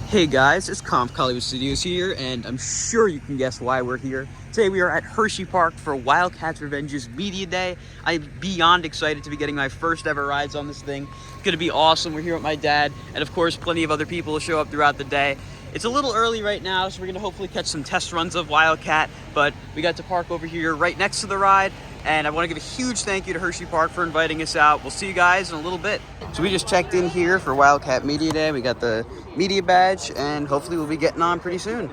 Hey guys, it's Conf Hollywood Studios here, and I'm sure you can guess why we're here. Today we are at Hershey Park for Wildcat's Revenge's Media Day. I'm beyond excited to be getting my first ever rides on this thing. It's gonna be awesome. We're here with my dad, and of course plenty of other people will show up throughout the day. It's a little early right now, so we're gonna hopefully catch some test runs of Wildcat, but we got to park over here right next to the ride, and I wanna give a huge thank you to Hershey Park for inviting us out. We'll see you guys in a little bit. So we just checked in here for Wildcat Media Day. We got the media badge, and hopefully we'll be getting on pretty soon.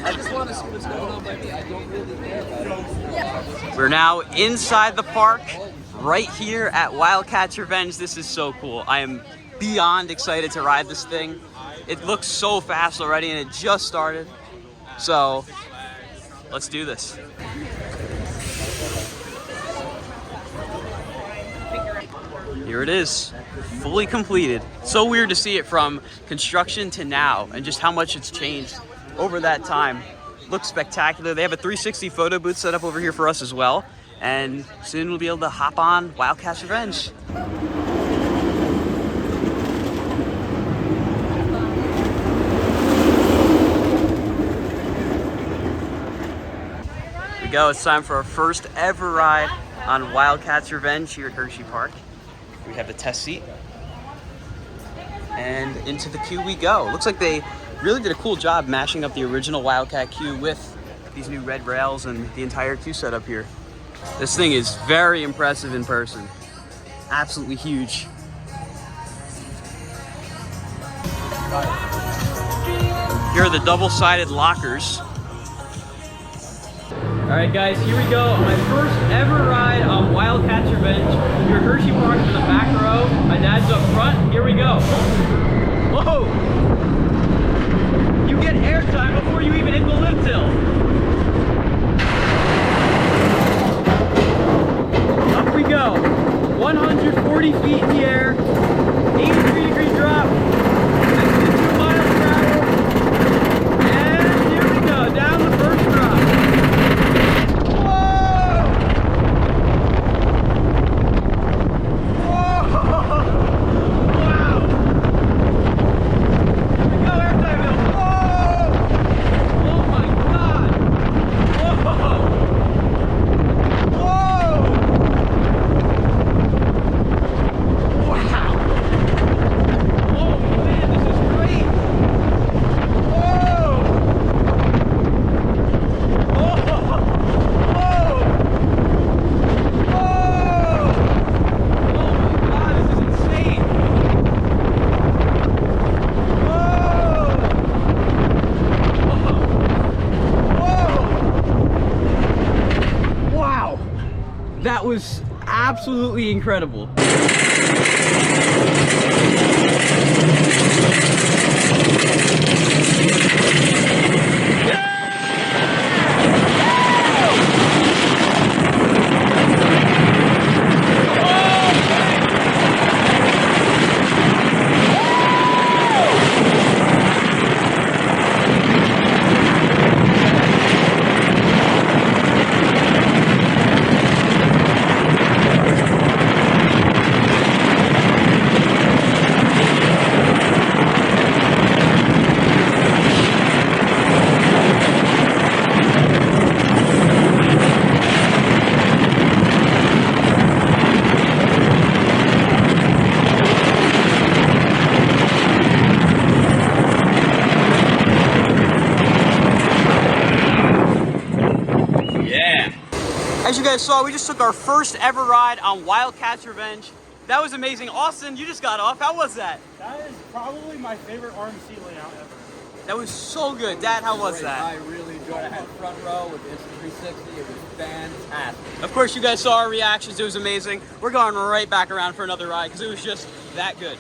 I just want to see what's going on by me. I don't really care about it. We're now inside the park, right here at Wildcat's Revenge. This is so cool. I am beyond excited to ride this thing. It looks so fast already, and it just started. So, let's do this. Here it is, fully completed. So weird to see it from construction to now, and just how much it's changed over that time. Looks spectacular. They have a 360 photo booth set up over here for us as well, and soon we'll be able to hop on Wildcat's Revenge. Here we go. It's time for our first ever ride on Wildcat's Revenge here at Hershey Park. We have the test seat, and into the queue we go. Looks like they really did a cool job mashing up the original Wildcat queue with these new red rails and the entire queue setup here. This thing is very impressive in person. Absolutely huge. Here are the double-sided lockers. All right, guys, here we go on my first ever ride on Wildcat's Revenge. We're at Hershey Park in the back row. My dad's up front. Here we go. Whoa! You get airtime before you even hit the lift hill. Up we go. 140 feet in the air. 83-degree drop. 62 miles per hour. And here we go, down the first drop. That was absolutely incredible. As you guys saw, we just took our first ever ride on Wildcat's Revenge. That was amazing. Austin, you just got off. How was that? That is probably my favorite RMC layout ever. That was so good. Dad, how was that? I really enjoyed. I had front row with the Insta360. It was fantastic. Of course, you guys saw our reactions. It was amazing. We're going right back around for another ride because it was just that good.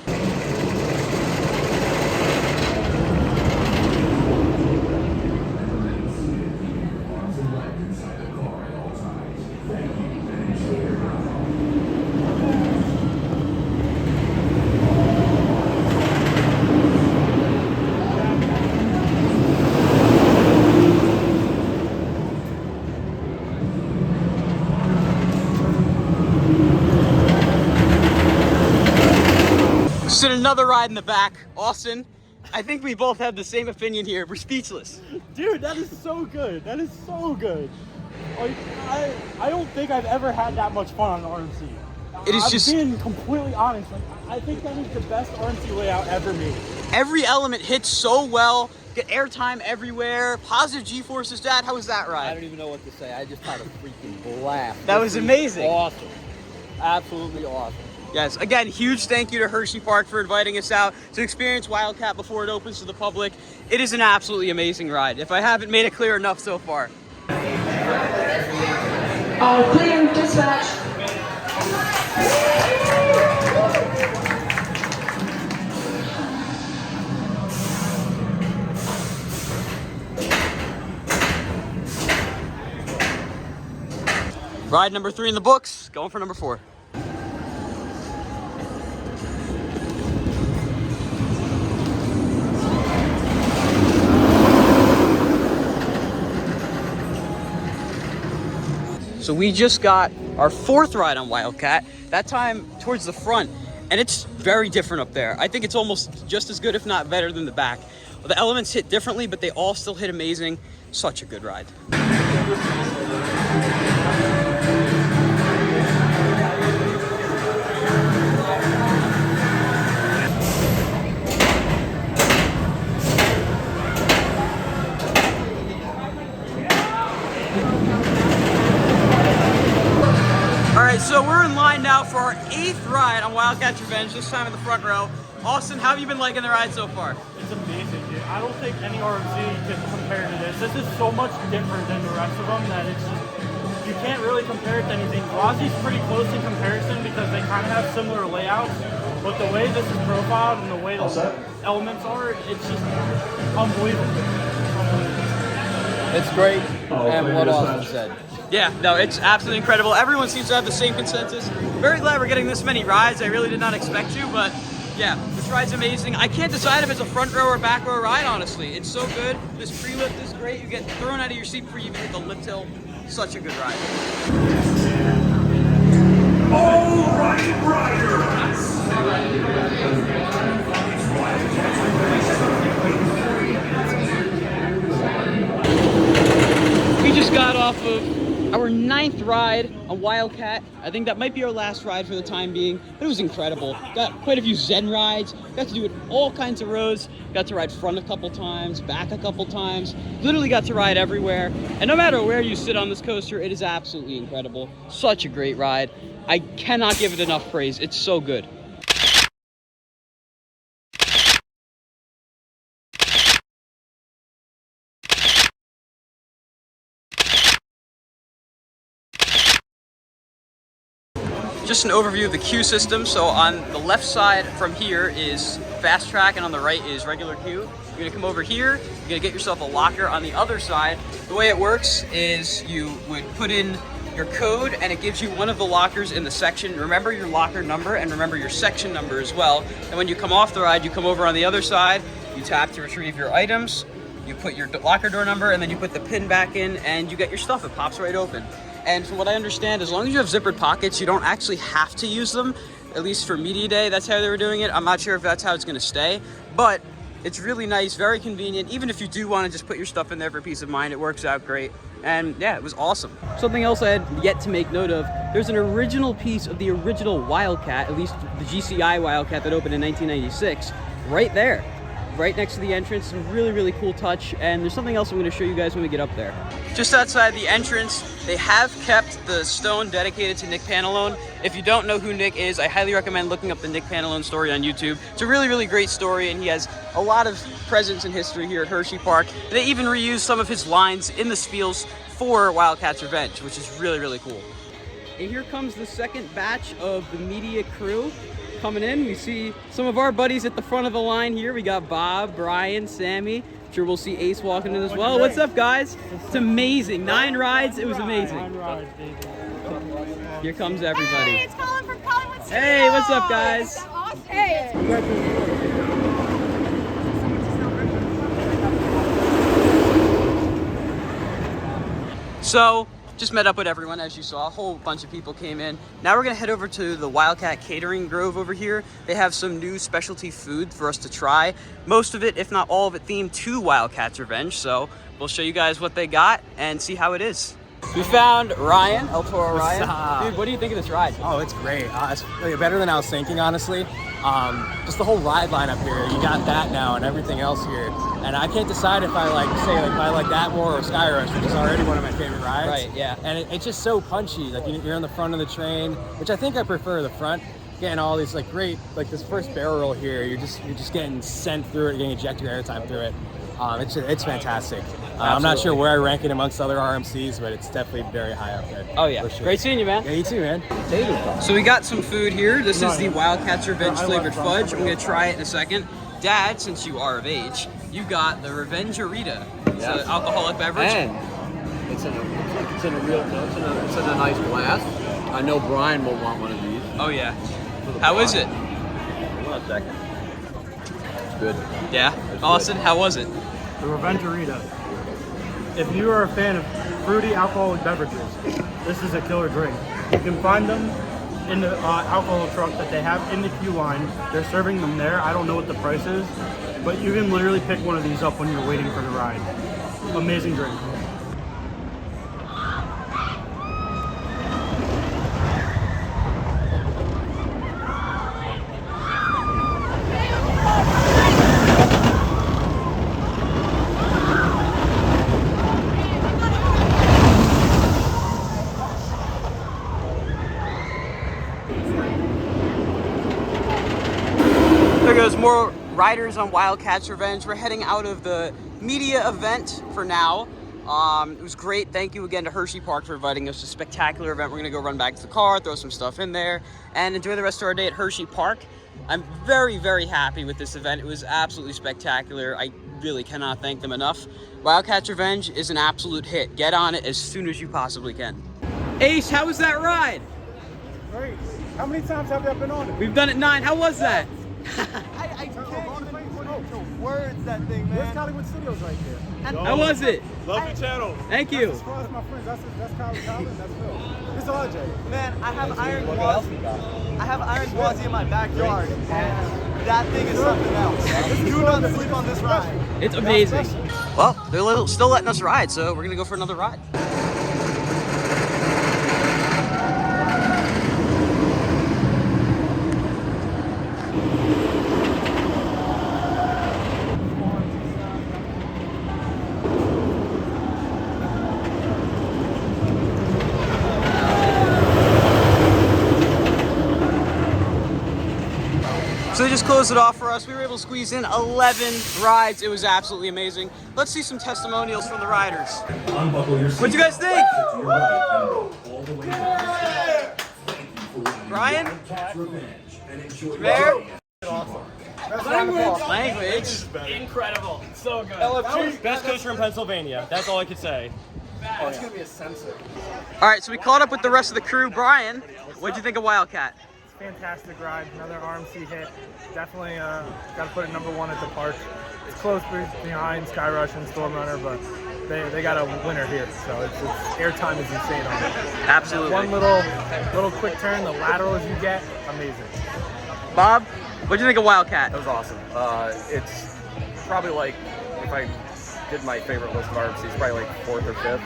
Just did another ride in the back. Austin, I think we both have the same opinion here. We're speechless. Dude, that is so good. That is so good. Like, I don't think I've ever had that much fun on an RMC. It is I'm just being completely honest. Like, I think that is the best RMC layout ever made. every element hits so well. Get airtime everywhere. Positive G-forces. Dad, how was that I ride? don't even know what to say. I just had a freaking blast. That was amazing. Awesome. Absolutely awesome. Yes, again, huge thank you to Hershey Park for inviting us out to experience Wildcat before it opens to the public. It is an absolutely amazing ride, if I haven't made it clear enough so far. All clear, dispatch. Ride number 3 in the books, going for number 4. So we just got our 4th ride on Wildcat, that time towards the front, and it's very different up there. I think it's almost just as good, if not better, than the back. The elements hit differently, but they all still hit amazing. Such a good ride. So we're in line now for our 8th ride on Wildcat's Revenge, this time in the front row. Austin, how have you been liking the ride so far? It's amazing, dude. I don't think any RMC can compare to this. This is so much different than the rest of them that it's just, you can't really compare it to anything. Glossie's pretty close in comparison because they kind of have similar layouts, but the way this is profiled and the way the elements are, it's just unbelievable. It's great, and what Austin said. Yeah, no, it's absolutely incredible. Everyone seems to have the same consensus. Very glad we're getting this many rides. I really did not expect to, but yeah, this ride's amazing. I can't decide if it's a front row or back row ride, honestly. It's so good. This pre-lift is great. You get thrown out of your seat before you even hit the lift hill. Such a good ride. All right, riders! We just got off of our 9th ride on Wildcat. I think that might be our last ride for the time being, but it was incredible. Got quite a few Zen rides, got to do it all kinds of roads, got to ride front a couple times, back a couple times, literally got to ride everywhere. And no matter where you sit on this coaster, it is absolutely incredible. Such a great ride. I cannot give it enough praise. It's so good. Just an overview of the queue system. So on the left side from here is fast track, and on the right is regular queue. You're gonna come over here, you're gonna get yourself a locker. On the other side, the way it works is you would put in your code and it gives you one of the lockers in the section. Remember your locker number and remember your section number as well. And when you come off the ride, you come over on the other side, you tap to retrieve your items, you put your locker door number, and then you put the pin back in and you get your stuff. It pops right open. And from what I understand, as long as you have zippered pockets, you don't actually have to use them. At least for media day, that's how they were doing it. I'm not sure if that's how it's gonna stay, but it's really nice, very convenient. Even if you do wanna just put your stuff in there for peace of mind, it works out great. And yeah, it was awesome. Something else I had yet to make note of, there's an original piece of the original Wildcat, at least the GCI Wildcat that opened in 1996, right there. right next to the entrance. It's a really, really cool touch. And there's something else I'm going to show you guys when we get up there. Just outside the entrance, they have kept the stone dedicated to Nick Pantalone. If you don't know who Nick is, I highly recommend looking up the Nick Pantalone story on YouTube. It's a really, really great story, and he has a lot of presence in history here at Hershey Park. They even reused some of his lines in the spiels for Wildcat's Revenge, which is really, really cool. And here comes the second batch of the media crew coming in. We see some of our buddies at the front of the line here. We got Bob, Brian, Sammy. I'm sure we'll see Ace walking in as well. What's up, guys? It's amazing. 9 rides. It was amazing. 9 rides, baby. Here comes everybody. Hey, it's Colin from Collinwood Studios. Hey, what's up, guys? That's awesome. Hey. So, just met up with everyone, as you saw. A whole bunch of people came in. Now we're gonna head over to the Wildcat Catering Grove over here. They have some new specialty food for us to try. Most of it, if not all of it, themed to Wildcat's Revenge. So we'll show you guys what they got and see how it is. We found Ryan, El Toro Ryan. Dude, what do you think of this ride? Oh, it's great. It's really better than I was thinking, honestly. Just the whole ride lineup here. You got that now and everything else here. And I can't decide if I if I like that more or Sky Rush, which is already one of my favorite rides. Right, yeah. And it's just so punchy. Like you're on the front of the train, which I think I prefer the front. Getting all these great, this first barrel roll here, you're just getting sent through it, getting ejected airtime through it. It's fantastic. I'm not sure where I rank it amongst other RMCs, but it's definitely very high up there. Oh yeah, sure. Great seeing you, man. Yeah, you too, man. So we got some food here. This is the Wildcat's Revenge flavored fudge. I'm gonna try it in a second. Dad, since you are of age, you got the Revengerita. It's an alcoholic beverage. And it's in a nice glass. I know Brian will want one of these. Oh yeah. How is it? Hold on a second. It's good. Yeah. Austin, how was it? The Revengerita. If you are a fan of fruity alcoholic beverages, this is a killer drink. You can find them in the alcohol truck that they have in the queue line. They're serving them there. I don't know what the price is, but you can literally pick one of these up when you're waiting for the ride. Amazing drink. There goes more riders on Wildcat's Revenge. We're heading out of the media event for now. It was great. Thank you again to Hershey Park for inviting us to a spectacular event. We're gonna go run back to the car, throw some stuff in there, and enjoy the rest of our day at Hershey Park. I'm very, very happy with this event. It was absolutely spectacular. I really cannot thank them enough. Wildcat's Revenge is an absolute hit. Get on it as soon as you possibly can. Ace, how was that ride? Great. How many times have you been on it? We've done it 9. How was that? I can't even words that thing, man. There's Collinwood Studios right there. How was it? Love your channel. Thank you. As far as my friends, that's Colin, that's Phil. This is RJ. Man, I have Iron Gwazi in my backyard, and that thing is something else. Do not sleep on this ride. It's amazing. Well, they're still letting us ride, so we're gonna go for another ride. So they just closed it off for us. We were able to squeeze in 11 rides. It was absolutely amazing. Let's see some testimonials from the riders. What'd you guys think? Brian? Bear? Language. Incredible. So good. Best coaster in Pennsylvania. That's all I could say. Oh, it's gonna be a sensor. All right, so we caught up with the rest of the crew. Brian, what'd you think of Wildcat? Fantastic ride, another RMC hit. Definitely got to put it number 1 at the park. It's close behind Sky Rush and Storm Runner, but they got a winner here. So it's airtime is insane on it. Absolutely. One little quick turn, the laterals you get, amazing. Bob, what'd you think of Wildcat? That was awesome. It's probably if I did my favorite list of RMCs, probably 4th or 5th.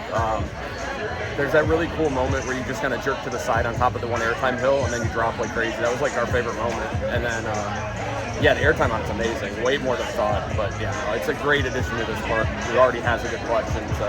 There's that really cool moment where you just kind of jerk to the side on top of the one airtime hill and then you drop like crazy. That was our favorite moment. And then yeah, the airtime on it's amazing. Way more than I thought. But yeah, no, it's a great addition to this park. It already has a good collection, so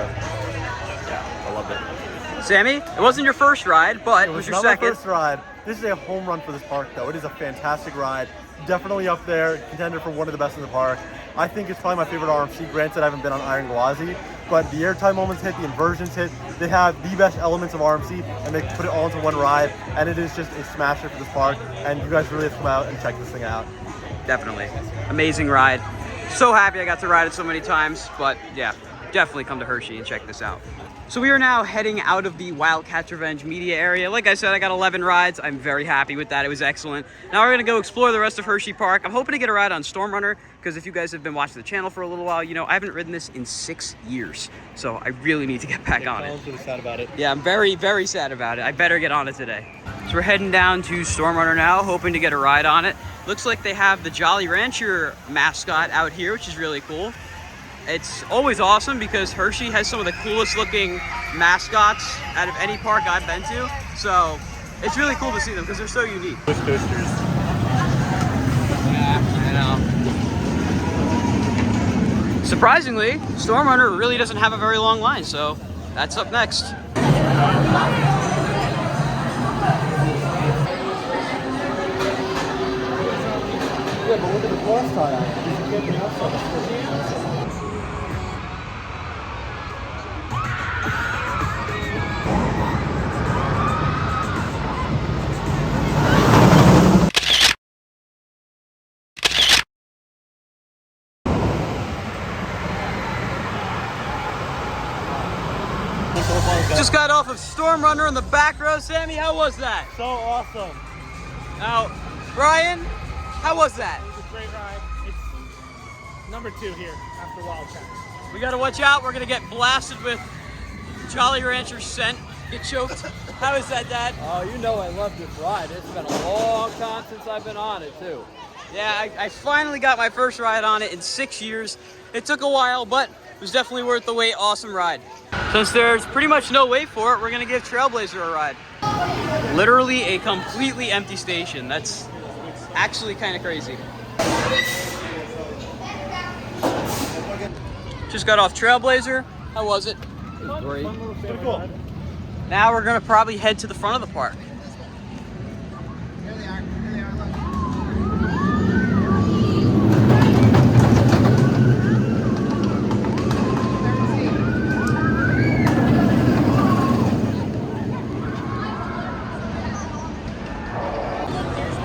yeah, I loved it. Sammy, it wasn't your first ride, but it was your not second. my first ride. This is a home run for this park, though. It is a fantastic ride. Definitely up there, contender for one of the best in the park. I think it's probably my favorite RMC. Granted, I haven't been on Iron Gwazi, but the airtime moments hit, the inversions hit. They have the best elements of RMC, and they put it all into one ride, and it is just a smasher for this park. And you guys really have to come out and check this thing out. Definitely. Amazing ride. So happy I got to ride it so many times, but yeah, definitely come to Hershey and check this out. So we are now heading out of the Wildcat Revenge media area. Like I said, I got 11 rides. I'm very happy with that. It was excellent. Now we're gonna go explore the rest of Hershey Park. I'm hoping to get a ride on Storm Runner, because if you guys have been watching the channel for a little while, you know I haven't ridden this in 6 years. So I really need to get back on it. Colin's really sad about it. Yeah, I'm very, very sad about it. I better get on it today. So we're heading down to Storm Runner now, hoping to get a ride on it. Looks like they have the Jolly Rancher mascot out here, which is really cool. It's always awesome because Hershey has some of the coolest looking mascots out of any park I've been to. So it's really cool to see them because they're so unique. Push coasters. Yeah, I know. Surprisingly, Storm Runner really doesn't have a very long line, so that's up next. Yeah, but look at the cross tie. You can get the outside. Just got off of Storm Runner in the back row. Sammy, how was that? So awesome. Now, Brian, how was that? It was a great ride. It's number 2 here after Wildcat. We gotta watch out. We're gonna get blasted with Jolly Rancher scent. Get choked. How is that, Dad? Oh, you know I love this ride. It's been a long time since I've been on it, too. Yeah, I finally got my first ride on it in 6 years. It took a while, but it was definitely worth the wait. Awesome ride. Since there's pretty much no wait for it, we're gonna give Trailblazer a ride. Literally a completely empty station. That's actually kind of crazy. Just got off Trailblazer. How was it? It was great. Pretty cool. Now we're gonna probably head to the front of the park.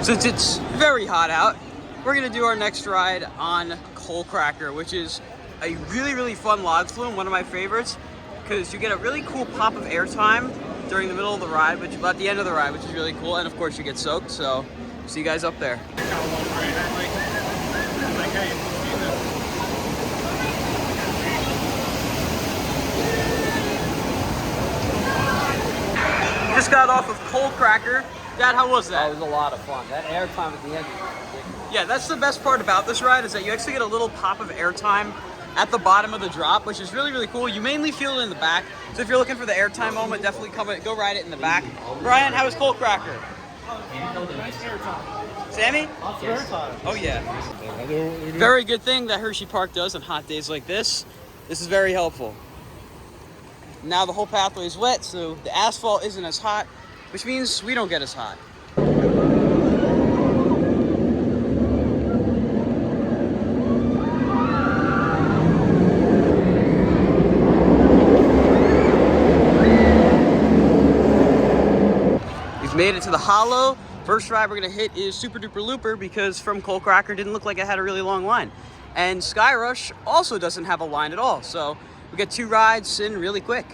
Since it's very hot out, we're gonna do our next ride on Coal Cracker, which is a really, really fun log flume, one of my favorites, because you get a really cool pop of airtime during the middle of the ride, at the end of the ride, which is really cool, and of course you get soaked, so see you guys up there. Just got off of Coal Cracker. Dad, how was that? That was a lot of fun. That airtime at the end was ridiculous. Yeah, that's the best part about this ride, is that you actually get a little pop of airtime at the bottom of the drop, which is really, really cool. You mainly feel it in the back, so if you're looking for the airtime moment, definitely go ride it in the back. Brian, how was Coal Cracker? Nice airtime. Sammy? Airtime. Oh yeah. Very good thing that Hershey Park does on hot days like this. This is very helpful. Now the whole pathway is wet, so the asphalt isn't as hot, which means we don't get as hot. We've made it to the hollow. First ride we're gonna hit is Super Duper Looper, because from Coal Cracker didn't look like it had a really long line. And Sky Rush also doesn't have a line at all, so we get 2 rides in really quick.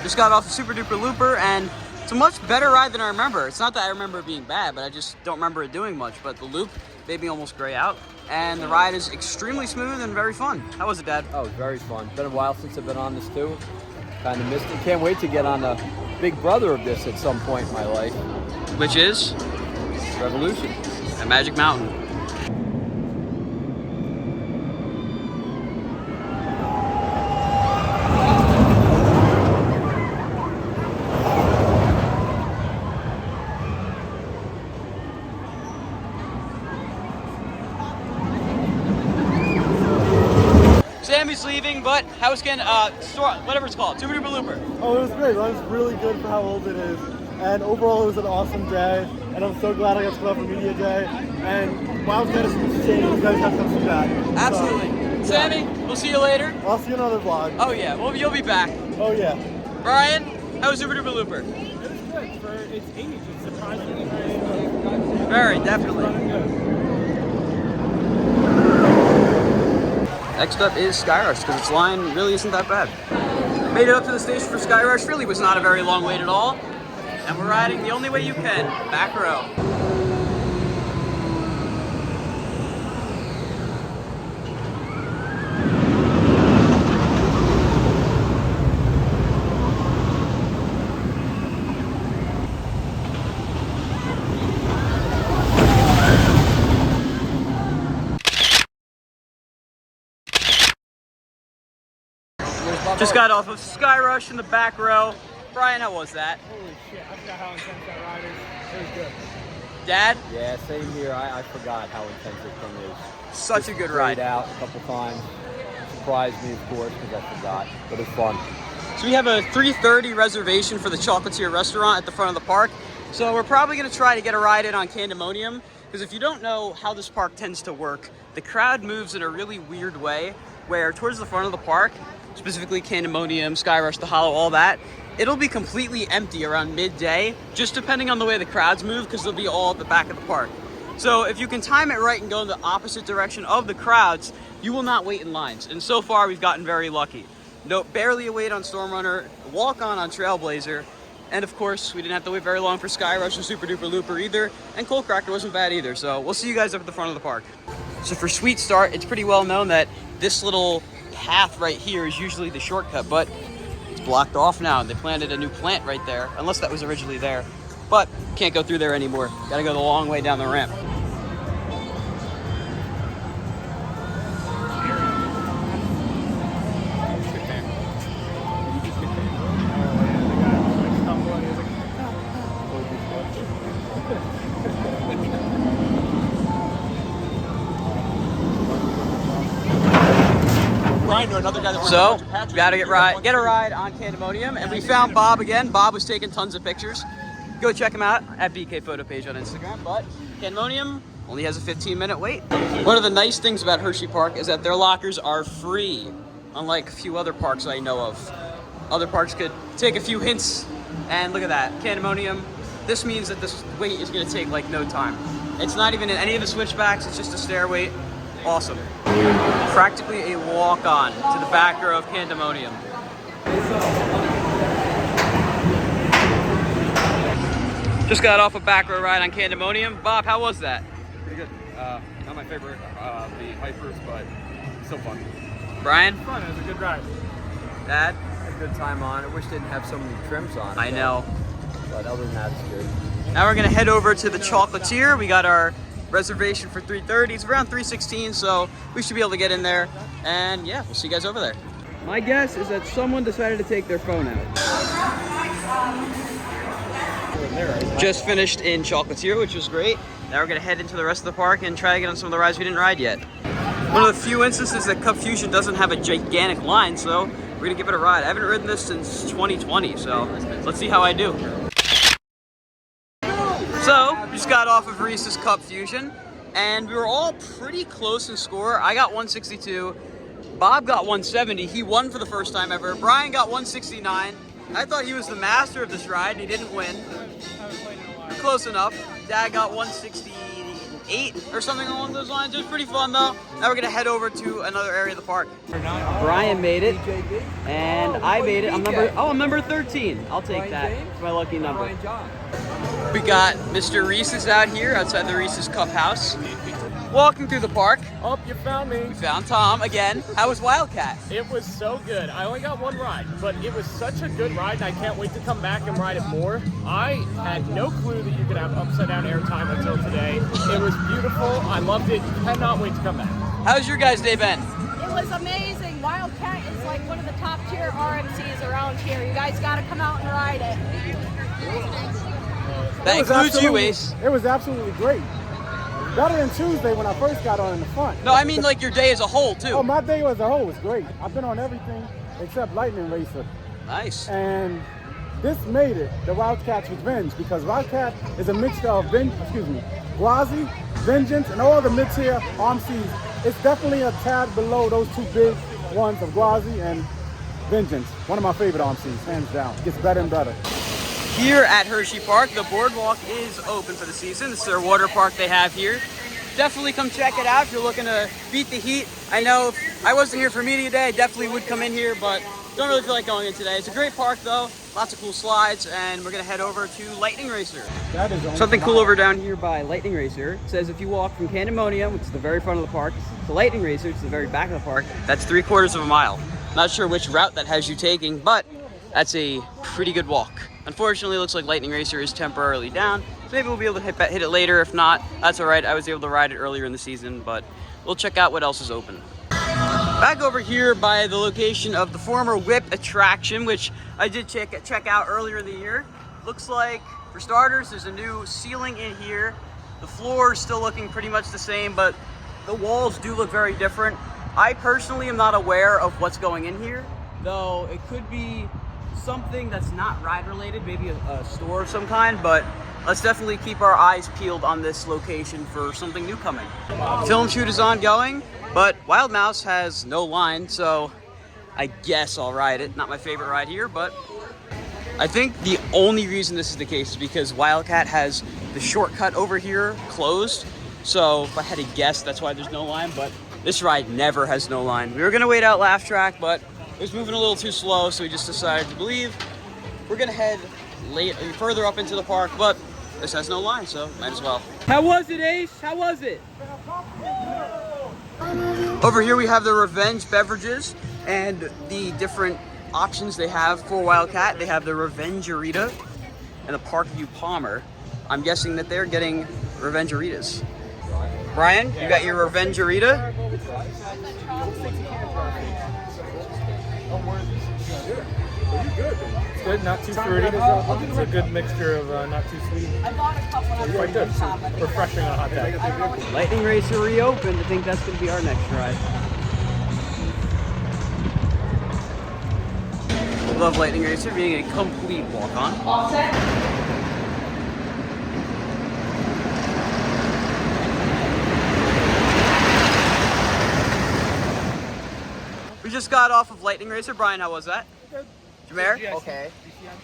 Just got off the Super Duper Looper, and it's a much better ride than I remember. It's not that I remember it being bad, but I just don't remember it doing much. But the loop made me almost gray out, and the ride is extremely smooth and very fun. How was it, Dad? Oh, it was very fun. Been a while since I've been on this, too. Kind of missed it. Can't wait to get on the big brother of this at some point in my life. Which is? Revolution. At Magic Mountain. Sammy's leaving, but how was whatever it's called, Super Duper Looper? Oh, it was great. It was really good for how old it is. And overall, it was an awesome day. And I'm so glad I got to come out for Media Day. And Wildcat is insane. You guys have to come see that. Absolutely. So, Sammy, we'll see you later. I'll see you in another vlog. Oh yeah, well you'll be back. Oh yeah. Brian, how was Super Duper Looper? It was good for its age. It's surprisingly very Very, definitely. Next up is Skyrush, because its line really isn't that bad. Made it up to the station for Skyrush. Really was not a very long wait at all. And we're riding the only way you can, back row. Just got off of Skyrush in the back row. Brian, how was that? Holy shit, I forgot how intense that ride is. It was good. Dad? Yeah, same here. I forgot how intense this thing is. Such a good ride. Out a couple times. Surprised me, of course, because I forgot. But it's fun. So we have a 3:30 reservation for the Chocolatier restaurant at the front of the park. So we're probably going to try to get a ride in on Candemonium. Because if you don't know how this park tends to work, the crowd moves in a really weird way, where towards the front of the park, specifically Candemonium, Skyrush, the Hollow, all that, it'll be completely empty around midday, just depending on the way the crowds move, because they'll be all at the back of the park. So if you can time it right and go in the opposite direction of the crowds, you will not wait in lines. And so far, we've gotten very lucky. No, barely a wait on Stormrunner, walk on Trailblazer, and of course, we didn't have to wait very long for Skyrush or Super Duper Looper either, and Cold Cracker wasn't bad either. So we'll see you guys up at the front of the park. So for Sweet Start, it's pretty well known that this little path right here is usually the shortcut, but it's blocked off now, and they planted a new plant right there, unless that was originally there. But can't go through there anymore. Gotta go the long way down the ramp. So, gotta get a ride on Candemonium, and we found Bob again. Bob was taking tons of pictures. Go check him out at BK Photo Page on Instagram. But Candemonium only has a 15-minute wait. One of the nice things about Hershey Park is that their lockers are free, unlike a few other parks I know of. Other parks could take a few hints, and look at that, Candemonium. This means that this wait is gonna take like no time. It's not even in any of the switchbacks, it's just a stair wait. Awesome. Practically a walk-on to the back row of Candemonium. Just got off a back row ride on Candemonium. Bob, how was that? Pretty good. Not my favorite, the Hypers, but still fun. Brian? It was fun. It was a good ride. Dad? Had a good time on. I wish it didn't have so many trims on it. I know. But other than that, it's good. Now we're gonna head over to the Chocolatier. We got our reservation for 3:30. It's around 3:16, so we should be able to get in there. And yeah, we'll see you guys over there. My guess is that someone decided to take their phone out. Just finished in Chocolatier, which was great. Now we're gonna head into the rest of the park and try to get on some of the rides we didn't ride yet. One of the few instances that Cup Fusion doesn't have a gigantic line, so we're gonna give it a ride. I haven't ridden this since 2020, so let's see how I do. So, we just got off of Reese's Cup Fusion, and we were all pretty close in score. I got 162, Bob got 170, he won for the first time ever. Brian got 169. I thought he was the master of this ride, and he didn't win. Close enough. Dad got 168 or something along those lines. It was pretty fun though. Now we're gonna head over to another area of the park. Brian made it, and I made it. I'm number 13. I'll take that. It's my lucky number. We got Mr. Reese's out here outside the Reese's Cup House. Walking through the park. Oh, you found me. We found Tom again. How was Wildcat? It was so good. I only got one ride, but it was such a good ride, and I can't wait to come back and ride it more. I had no clue that you could have upside down airtime until today. It was beautiful. I loved it. Cannot wait to come back. How's your guys' day been? It was amazing. Wildcat is like one of the top tier RMCs around here. You guys got to come out and ride it. That includes you, Ace. It was absolutely great. better than Tuesday when I first got on in the front. No, I mean like your day as a whole too. Oh, my day as a whole was great. I've been on everything except Lightning Racer. Nice. And this made it the Wildcat's Revenge because Wildcat is a mixture of Gwazi, Vengeance, and all the mid-tier RMCs. It's definitely a tad below those two big ones of Gwazi and Vengeance. One of my favorite RMCs, hands down. Gets better and better. Here at Hershey Park, the boardwalk is open for the season. This is their water park they have here. Definitely come check it out if you're looking to beat the heat. I know if I wasn't here for media day, I definitely would come in here, but don't really feel like going in today. It's a great park though, lots of cool slides, and we're gonna head over to Lightning Racer. That is something cool over down here by Lightning Racer. It says if you walk from Candemonium, which is the very front of the park, to Lightning Racer, which is the very back of the park, that's 3/4 of a mile. Not sure which route that has you taking, but that's a pretty good walk. Unfortunately, it looks like Lightning Racer is temporarily down, so maybe we'll be able to hit it later. If not, that's all right. I was able to ride it earlier in the season, but we'll check out what else is open. Back over here by the location of the former Whip attraction, which I did check out earlier in the year. Looks like, for starters, there's a new ceiling in here. The floor is still looking pretty much the same, but the walls do look very different. I personally am not aware of what's going in here, though it could be something that's not ride related, maybe a store of some kind, but let's definitely keep our eyes peeled on this location for something new coming. Film shoot is ongoing, but Wild Mouse has no line, so I guess I'll ride it. Not my favorite ride here, but I think the only reason this is the case is because Wildcat has the shortcut over here closed, so if I had to guess, that's why there's no line, but this ride never has no line. We were gonna wait out Laugh Track, but it was moving a little too slow, so we just decided to leave. We're gonna head further up into the park, but this has no line, so might as well. How was it, Ace? How was it? Over here we have the Revenge beverages and the different options they have for Wildcat. They have the Revengerita and the Parkview Palmer. I'm guessing that they're getting Revengeritas. Brian, you got your Revengerita? It's good, not too fruity. It's a good mixture of not too sweet. I bought a couple of Quite good. Refreshing on a hot day. Lightning Racer reopened. I think that's going to be our next ride. Love Lightning Racer being a complete walk-on. All set? We just got off of Lightning Racer. Brian, how was that? Good. Jameer? Okay.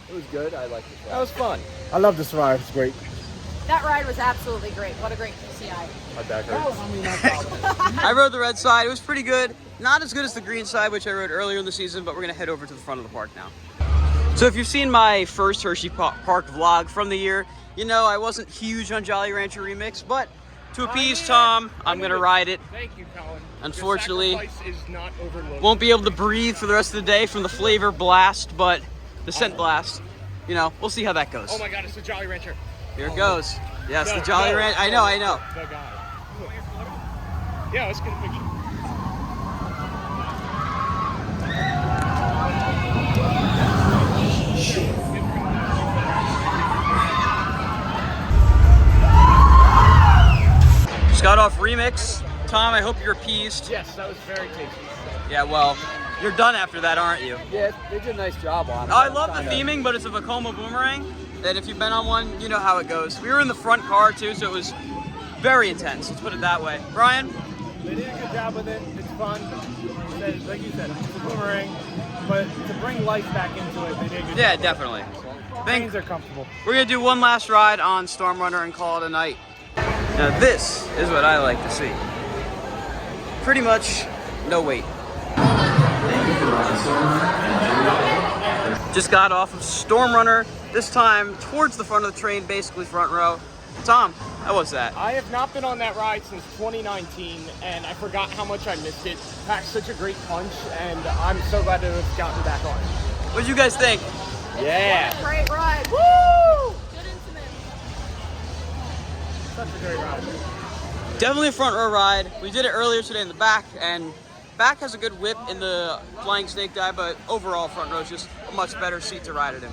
It was good. I liked it. That was fun. I love this ride. It's great. That ride was absolutely great. What a great PCI. My back hurts. I rode the red side. It was pretty good. Not as good as the green side, which I rode earlier in the season, but we're going to head over to the front of the park now. So if you've seen my first Hershey Park vlog from the year, you know I wasn't huge on Jolly Rancher Remix, but to appease Tom, I'm going to ride it. Thank you, Colin. Unfortunately, Your sacrifice is not overlooked. won't be able to breathe for the rest of the day from the flavor blast, but the scent blast, you know, we'll see how that goes. Oh my God, it's the Jolly Rancher. Here it goes. Yes, No, the Jolly no, Rancher. I know. The guy. Yeah, let's get a picture. Just got off Remix. Tom, I hope you're appeased. Yes, that was very tasty. Yeah, well, you're done after that, aren't you? Yeah, they did a nice job on it. I love the theming, but it's a Vekoma boomerang. And if you've been on one, you know how it goes. We were in the front car too, so it was very intense. Let's put it that way. Brian? They did a good job with it. It's fun. Like you said, it's a boomerang, but to bring life back into it, they did a good Yeah, job. definitely. Things are comfortable. We're gonna do one last ride on Storm Runner and call it a night. Now this is what I like to see. Pretty much no wait. Just got off of Storm Runner, this time towards the front of the train, basically front row. Tom, how was that? I have not been on that ride since 2019, and I forgot how much I missed it. Packed such a great punch, and I'm so glad to have gotten back on. What did you guys think? Yeah. Great ride. Woo! Good incident. Such a great ride. Definitely a front row ride. We did it earlier today in the back, and back has a good whip in the Flying Snake Dive, but overall front row is just a much better seat to ride it in.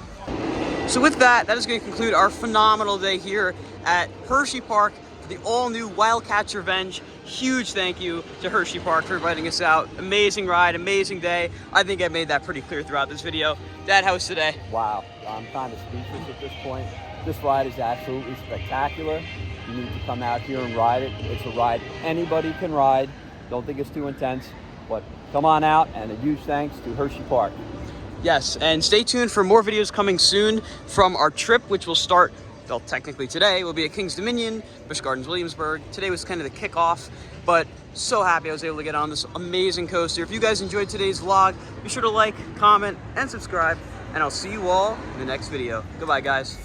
So with that, that is going to conclude our phenomenal day here at Hershey Park the all-new Wildcat's Revenge. Huge thank you to Hershey Park for inviting us out. Amazing ride, amazing day. I think I made that pretty clear throughout this video. Dad, how was today? Wow, I'm kind of speechless at this point. This ride is absolutely spectacular. You need to come out here and ride it. It's a ride anybody can ride. Don't think it's too intense, but come on out, and a huge thanks to Hershey Park. Yes, and stay tuned for more videos coming soon from our trip, which will start, well, technically today. We'll be at King's Dominion, Busch Gardens, Williamsburg. Today was kind of the kickoff, but so happy I was able to get on this amazing coaster. If you guys enjoyed today's vlog, be sure to like, comment, and subscribe, and I'll see you all in the next video. Goodbye, guys.